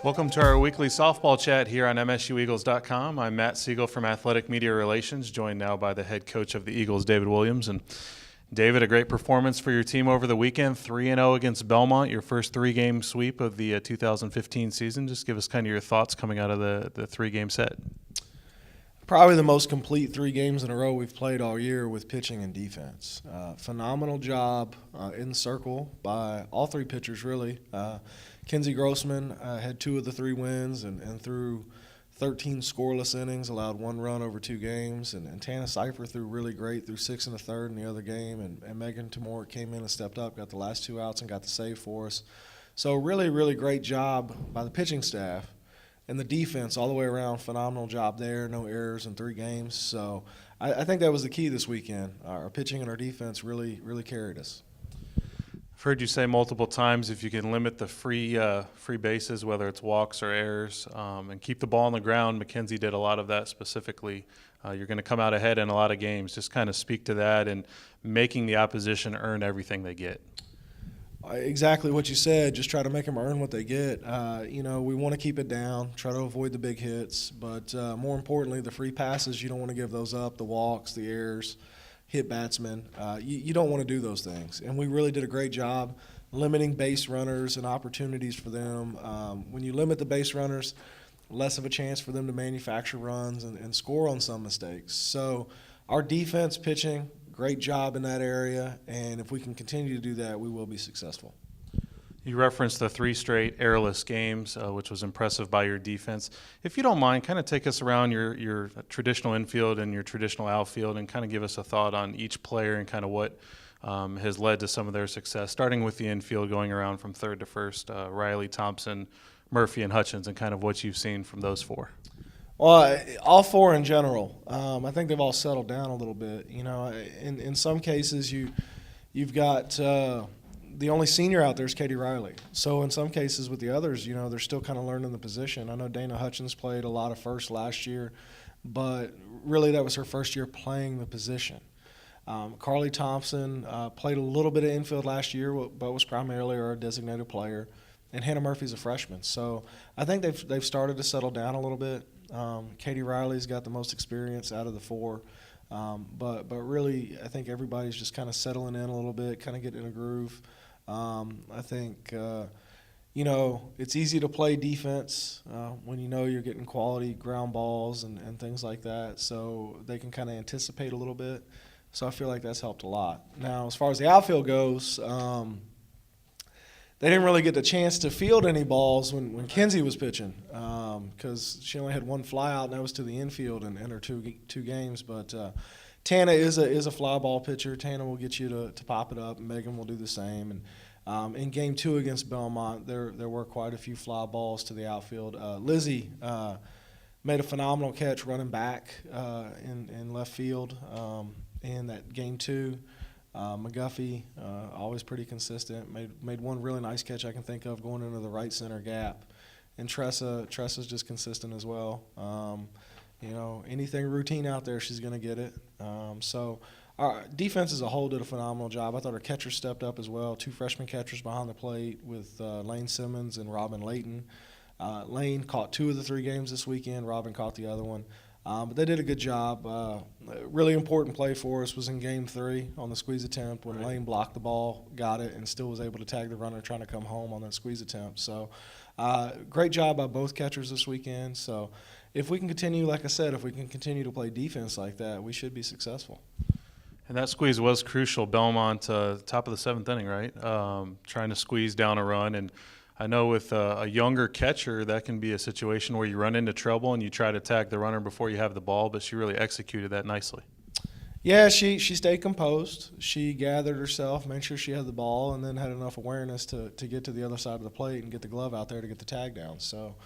Welcome to our weekly softball chat here on MSUEagles.com. I'm Matt Siegel from Athletic Media Relations, joined now by the head coach of the Eagles, David Williams. And David, a great performance for your team over the weekend, 3-0 against Belmont, your first three-game sweep of the 2015 season. Just give us kind of your thoughts coming out of the three-game set. Probably the most complete 3 games in a row we've played all year with pitching and defense. Phenomenal job in the circle by all 3 pitchers, really. Kenzie Grossman had 2 of the 3 wins and threw 13 scoreless innings, allowed 1 run over 2 games. And Tana Cipher threw really great, threw 6 1/3 in the other game. And Megan Tamor came in and stepped up, got the last 2 outs and got the save for us. So really, really great job by the pitching staff. And the defense all the way around, phenomenal job there, no errors in 3 games. So I think that was the key this weekend. Our pitching and our defense really, really carried us. I've heard you say multiple times if you can limit the free bases, whether it's walks or errors, and keep the ball on the ground. Mackenzie did a lot of that specifically. You're going to come out ahead in a lot of games. Just kind of speak to that and making the opposition earn everything they get. Exactly what you said. Just try to make them earn what they get. We want to keep it down, try to avoid the big hits, but more importantly, the free passes, you don't want to give those up, the walks, the errors, hit batsmen. You don't want to do those things. And we really did a great job limiting base runners and opportunities for them. When you limit the base runners, less of a chance for them to manufacture runs and score on some mistakes. So our defense, pitching, great job in that area, and if we can continue to do that, we will be successful. You referenced the 3 straight errorless games, which was impressive by your defense. If you don't mind, kind of take us around your traditional infield and your traditional outfield and kind of give us a thought on each player and kind of what has led to some of their success, starting with the infield, going around from third to first, Riley, Thompson, Murphy, and Hutchins, and kind of what you've seen from those 4. Well, all 4 in general. I think they've all settled down a little bit. In some cases, you've got the only senior out there is Katie Riley. So in some cases with the others, they're still kind of learning the position. I know Dana Hutchins played a lot of first last year, but really that was her first year playing the position. Carly Thompson played a little bit of infield last year, but was primarily our designated player. And Hannah Murphy's a freshman. So I think they've started to settle down a little bit. Katie Riley's got the most experience out of the 4. But really, I think everybody's just kind of settling in a little bit, kind of getting in a groove. I think, it's easy to play defense when you're getting quality ground balls and things like that. So they can kind of anticipate a little bit. So I feel like that's helped a lot. Now, as far as the outfield goes, they didn't really get the chance to field any balls when Kenzie was pitching because she only had 1 flyout, and that was to the infield in her two games. But Tana is a fly ball pitcher. Tana will get you to pop it up, and Megan will do the same. And in Game 2 against Belmont, there were quite a few fly balls to the outfield. Lizzie made a phenomenal catch running back in left field in that Game 2. McGuffey, always pretty consistent, made 1 really nice catch I can think of going into the right center gap. And Tressa's just consistent as well. Anything routine out there, she's going to get it. So our defense as a whole did a phenomenal job. I thought our catchers stepped up as well. 2 freshman catchers behind the plate with Lane Simmons and Robin Layton. Lane caught 2 of the 3 games this weekend. Robin caught the other one. But they did a good job. A really important play for us was in Game 3 on the squeeze attempt when Lane blocked the ball, got it, and still was able to tag the runner trying to come home on that squeeze attempt. So great job by both catchers this weekend. So if we can continue, like I said, if we can continue to play defense like that, we should be successful. And that squeeze was crucial. Belmont, top of the 7th inning, right? Trying to squeeze down a run. And I know with a younger catcher, that can be a situation where you run into trouble and you try to tag the runner before you have the ball, but she really executed that nicely. Yeah, she stayed composed. She gathered herself, made sure she had the ball, and then had enough awareness to get to the other side of the plate and get the glove out there to get the tag down. So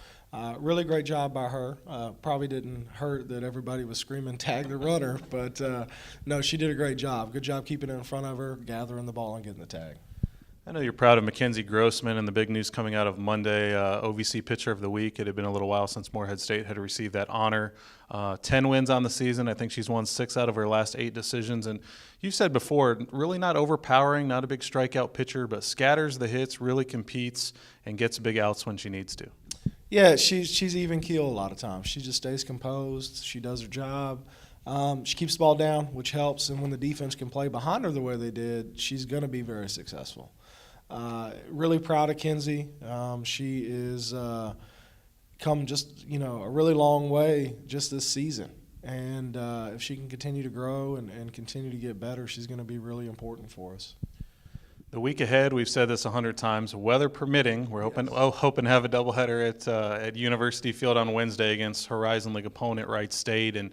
really great job by her. Probably didn't hurt that everybody was screaming, tag the runner, but no, she did a great job. Good job keeping it in front of her, gathering the ball, and getting the tag. I know you're proud of Mackenzie Grossman and the big news coming out of Monday, OVC Pitcher of the Week. It had been a little while since Morehead State had received that honor. 10 wins on the season. I think she's won 6 out of her last 8 decisions. And you've said before, really not overpowering, not a big strikeout pitcher, but scatters the hits, really competes, and gets big outs when she needs to. Yeah, she's even keel a lot of times. She just stays composed. She does her job. She keeps the ball down, which helps. And when the defense can play behind her the way they did, she's going to be very successful. Really proud of Kenzie. She is come just a really long way just this season. And if she can continue to grow and continue to get better, she's going to be really important for us. The week ahead, we've said this 100 times, weather permitting, we're hoping to have a doubleheader at University Field on Wednesday against Horizon League opponent Wright State. And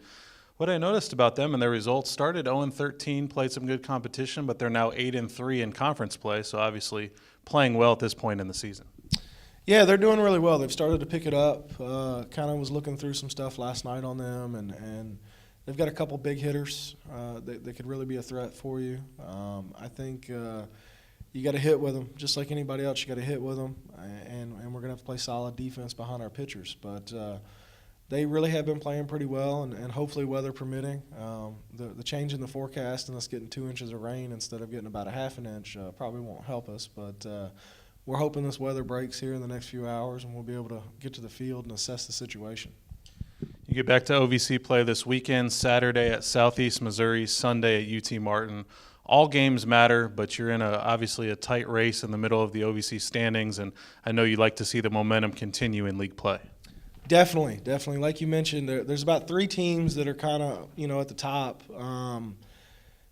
what I noticed about them and their results, started 0-13, played some good competition, but they're now 8-3 in conference play, so obviously playing well at this point in the season. Yeah, they're doing really well. They've started to pick it up. Kind of was looking through some stuff last night on them, and they've got a couple big hitters that could really be a threat for you. I think you got to hit with them, just like anybody else. You got to hit with them, and we're going to have to play solid defense behind our pitchers. But they really have been playing pretty well, and hopefully weather permitting. The change in the forecast and us getting 2 inches of rain instead of getting about a half an inch probably won't help us. But we're hoping this weather breaks here in the next few hours, and we'll be able to get to the field and assess the situation. You get back to OVC play this weekend, Saturday at Southeast Missouri, Sunday at UT Martin. All games matter, but you're in obviously a tight race in the middle of the OVC standings, and I know you'd like to see the momentum continue in league play. Definitely. Like you mentioned, there's about 3 teams that are kind of at the top,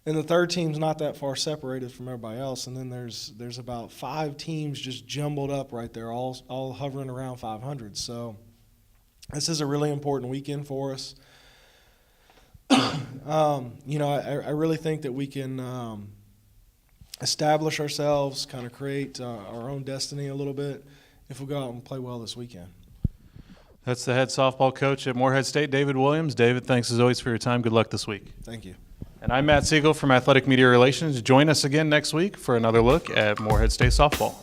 and the third team's not that far separated from everybody else. And then there's about 5 teams just jumbled up right there, all hovering around 500. So this is a really important weekend for us. I really think that we can establish ourselves, kind of create our own destiny a little bit if we go out and play well this weekend. That's the head softball coach at Morehead State, David Williams. David, thanks as always for your time. Good luck this week. Thank you. And I'm Matt Siegel from Athletic Media Relations. Join us again next week for another look at Morehead State softball.